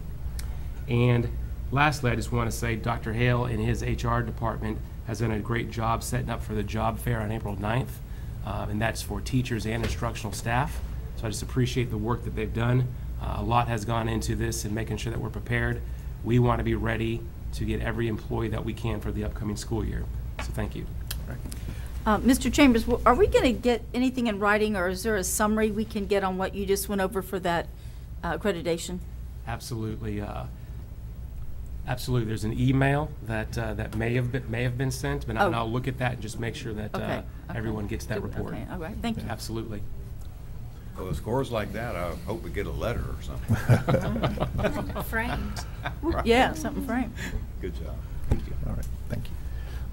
And lastly, I just want to say Dr. Hale and his HR department has done a great job setting up for the job fair on April 9th, and that's for teachers and instructional staff. So I just appreciate the work that they've done. A lot has gone into this and making sure that we're prepared. We want to be ready to get every employee that we can for the upcoming school year. So thank you. Mr. Chambers, are we going to get anything in writing, or is there a summary we can get on what you just went over for that accreditation? Absolutely. Absolutely. There's an email that that may have been sent, but I'll look at that and just make sure that everyone gets that report. Okay. All right. Thank you. Absolutely. Well, with scores like that, I hope we get a letter or something. Framed. Yeah, something framed. Good job. Thank you. All right, thank you.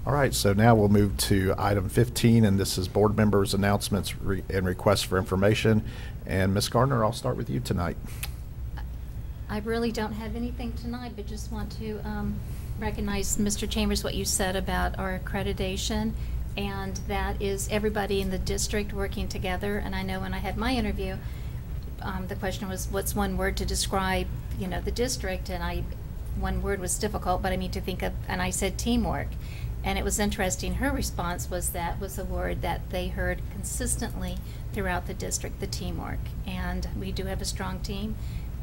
All right, so now we'll move to item 15, and this is board members' announcements and requests for information. And Ms. Gardner, I'll start with you tonight. I really don't have anything tonight, but just want to recognize, Mr. Chambers, what you said about our accreditation, and that is everybody in the district working together. And I know when I had my interview, the question was, what's one word to describe, the district? And one word was difficult, but I mean to think of, and I said teamwork. And it was interesting, her response was that was a word that they heard consistently throughout the district, the teamwork. And we do have a strong team.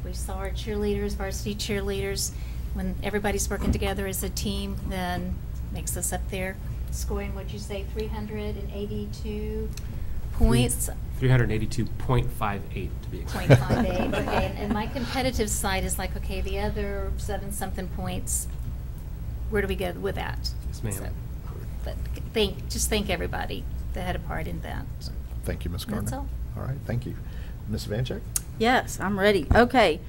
We saw our cheerleaders, varsity cheerleaders, when everybody's working together as a team, then makes us up there scoring, what'd you say, 382 points? 382.58 to be exact. 0.58, okay. And my competitive side is like, okay, the other 7-something points, where do we go with that? Yes, ma'am. So, thank everybody that had a part in that. Thank you, Ms. Gardner. That's all. All right, thank you. Ms. Vanchek? Yes, I'm ready. Okay.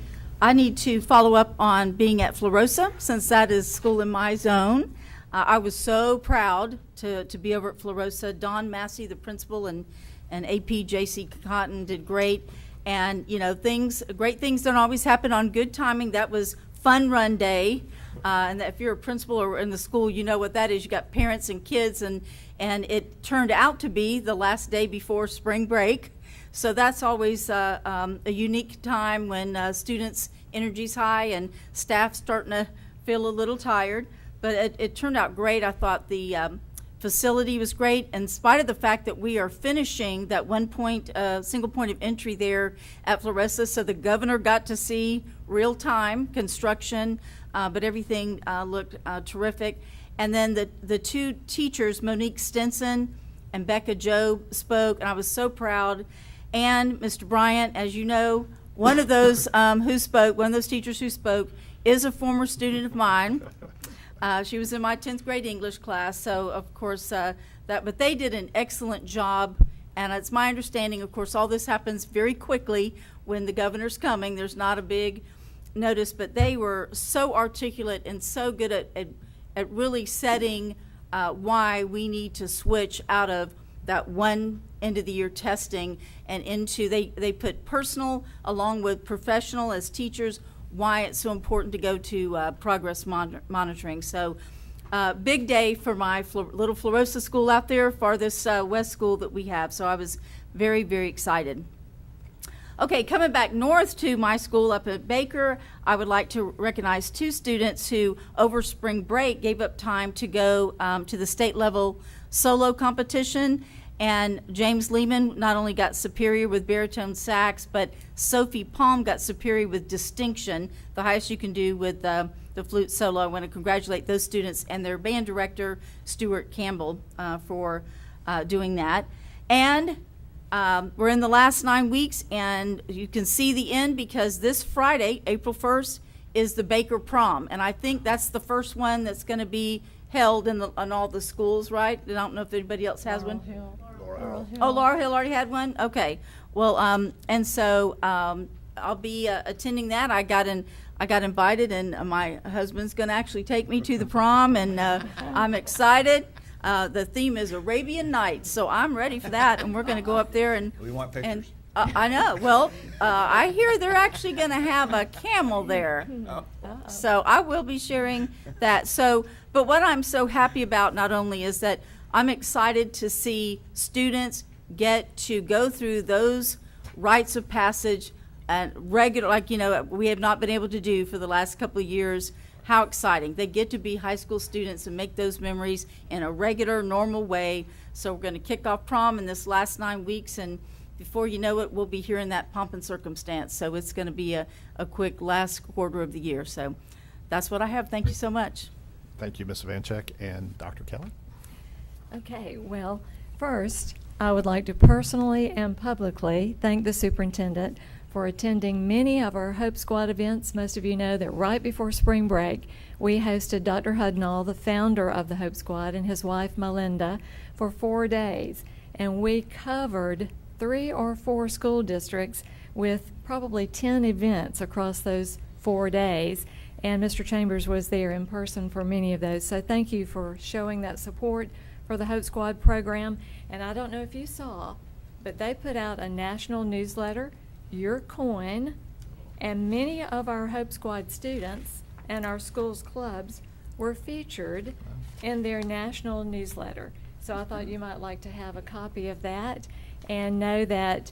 I need to follow up on being at Florosa, since that is school in my zone. I was so proud to be over at Florosa. Don Massey, the principal, and AP J.C. Cotton did great. And, you know, great things don't always happen on good timing. That was Fun Run Day. And if you're a principal or in the school, you know what that is. You got parents and kids, and it turned out to be the last day before spring break. So that's always a unique time when students' energy's high and staff starting to feel a little tired. But it turned out great. I thought the facility was great, in spite of the fact that we are finishing that single point of entry there at Floresta. So the governor got to see real-time construction, but everything looked terrific. And then the two teachers, Monique Stinson and Becca Jobe, spoke, and I was so proud. And Mr. Bryant, as you know, one of those one of those teachers who spoke is a former student of mine. She was in my 10th grade English class, so of course but they did an excellent job, and it's my understanding, of course, all this happens very quickly when the governor's coming. There's not a big notice, but they were so articulate and so good at really setting why we need to switch out of that one end of the year testing and into, they put personal along with professional as teachers, why it's so important to go to progress monitoring. So big day for my little Florosa school out there, farthest west school that we have. So I was very, very excited. Okay, coming back north to my school up at Baker, I would like to recognize two students who over spring break gave up time to go to the state level solo competition. And James Lehman not only got superior with baritone sax, but Sophie Palm got superior with distinction, the highest you can do with the flute solo. I want to congratulate those students and their band director, Stuart Campbell, for doing that. And we're in the last 9 weeks, and you can see the end because this Friday, April 1st, is the Baker Prom. And I think that's the first one that's going to be held in all the schools, right? I don't know if anybody else has one. Laurel Hill. Oh, Laurel Hill already had one? Okay. Well, and so I'll be attending that. I got invited, and my husband's going to actually take me to the prom, and I'm excited. The theme is Arabian Nights, so I'm ready for that, and we're going to go up there and We want pictures. and I know. Well, I hear they're actually going to have a camel there. So I will be sharing that. So, but what I'm so happy about not only is that I'm excited to see students get to go through those rites of passage and regular, like, you know, we have not been able to do for the last couple of years. How exciting. They get to be high school students and make those memories in a regular, normal way. So we're going to kick off prom in this last 9 weeks, and before you know it, we'll be here in that pomp and circumstance. So it's going to be a quick last quarter of the year. So that's what I have. Thank you so much. Thank you, Ms. Vanchek. And Dr. Kelly? Okay, well, first, I would like to personally and publicly thank the superintendent for attending many of our Hope Squad events. Most of you know that right before spring break, we hosted Dr. Hudnall, the founder of the Hope Squad, and his wife, Melinda, for 4 days. And we covered 3 or 4 school districts with probably 10 events across those 4 days. And Mr. Chambers was there in person for many of those. So thank you for showing that support for the Hope Squad program. And I don't know if you saw, but they put out a national newsletter, Your Coin, and many of our Hope Squad students and our schools clubs were featured in their national newsletter. So I thought you might like to have a copy of that and know that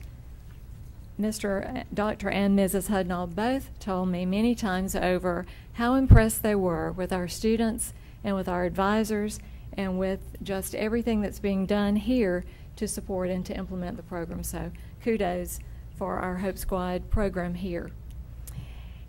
Dr. and Mrs. Hudnall both told me many times over how impressed they were with our students and with our advisors and with just everything that's being done here to support and to implement the program. So kudos for our Hope Squad program here.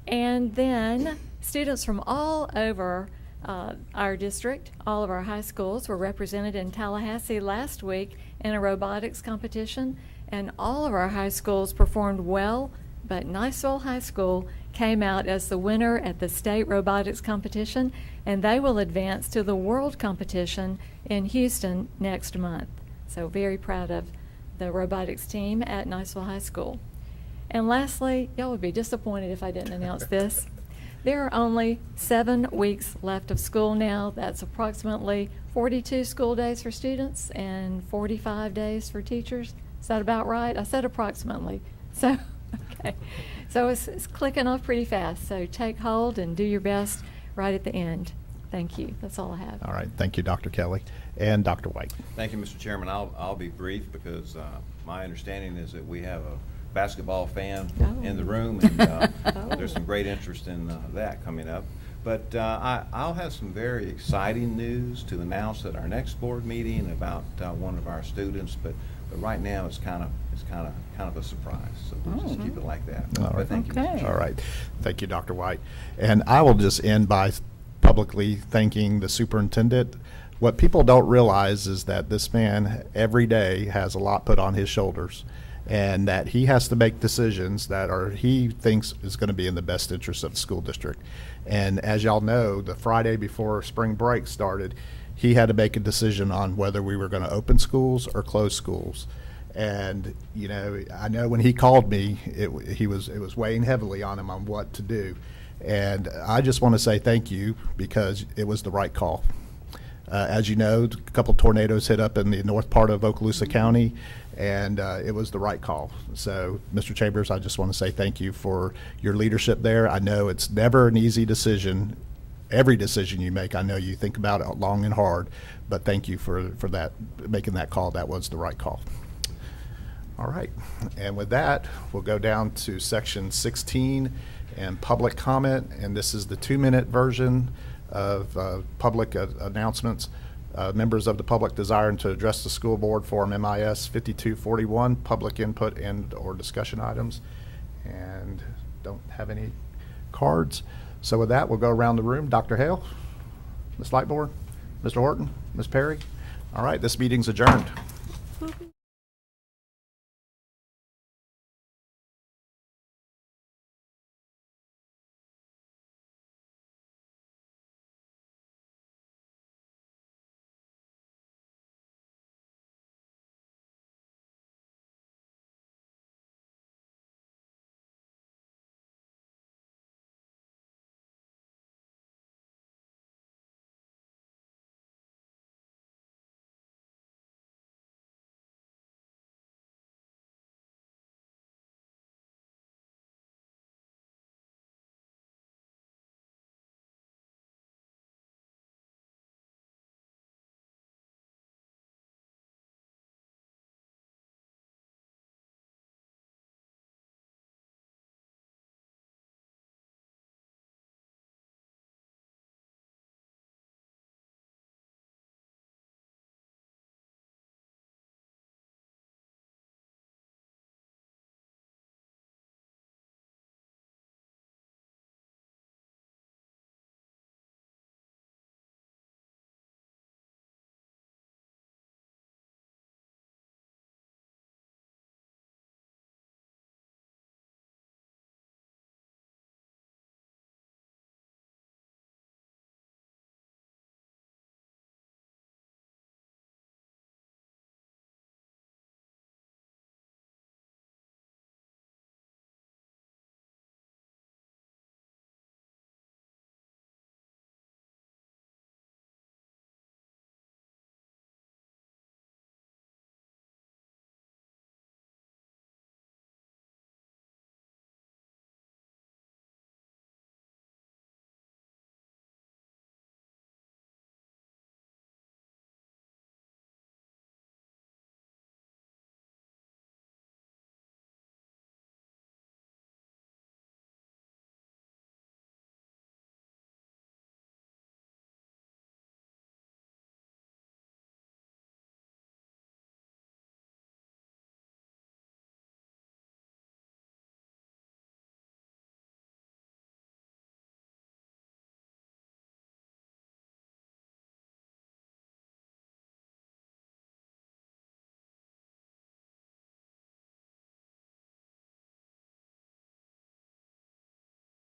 And then students from all over our district, all of our high schools, were represented in Tallahassee last week in a robotics competition, and all of our high schools performed well, but Niceville High School came out as the winner at the state robotics competition, and they will advance to the world competition in Houston next month. So very proud of the robotics team at Niceville High School. And lastly, y'all would be disappointed if I didn't announce this. There are only 7 weeks left of school now. That's approximately 42 school days for students and 45 days for teachers. Is that about right? I said approximately. So, okay. So it's clicking off pretty fast. So take hold and do your best right at the end. Thank you. That's all I have. All right. Thank you, Dr. Kelly. And Dr. White. Thank you, Mr. Chairman. I'll be brief because my understanding is that we have a basketball fan in the room, and there's some great interest in that coming up. But I'll have some very exciting news to announce at our next board meeting about one of our students. But right now it's kind of a surprise. So we'll just keep it like that. All right. But thank you, Mr. Chairman. All right. Thank you, Dr. White. And I will just end by publicly thanking the superintendent. What people don't realize is that this man every day has a lot put on his shoulders, and that he has to make decisions that he thinks is going to be in the best interest of the school district. And as y'all know, the Friday before spring break started, he had to make a decision on whether we were going to open schools or close schools. And you know, I know when he called me, it was weighing heavily on him on what to do. And I just want to say thank you, because it was the right call. As you know, a couple tornadoes hit up in the north part of Okaloosa County, and it was the right call. So, Mr. Chambers, I just want to say thank you for your leadership there. I know it's never an easy decision. Every decision you make, I know you think about it long and hard, but thank you for that, making that call. That was the right call. All right, and with that, we'll go down to section 16 and public comment, and this is the 2-minute version of public announcements. Members of the public desiring to address the school board, Form MIS 5241, public input and or discussion items, and don't have any cards. So with that, we'll go around the room. Dr. Hale, Ms. Lightbourne, Mr. Horton, Ms. Perry. All right, this meeting's adjourned.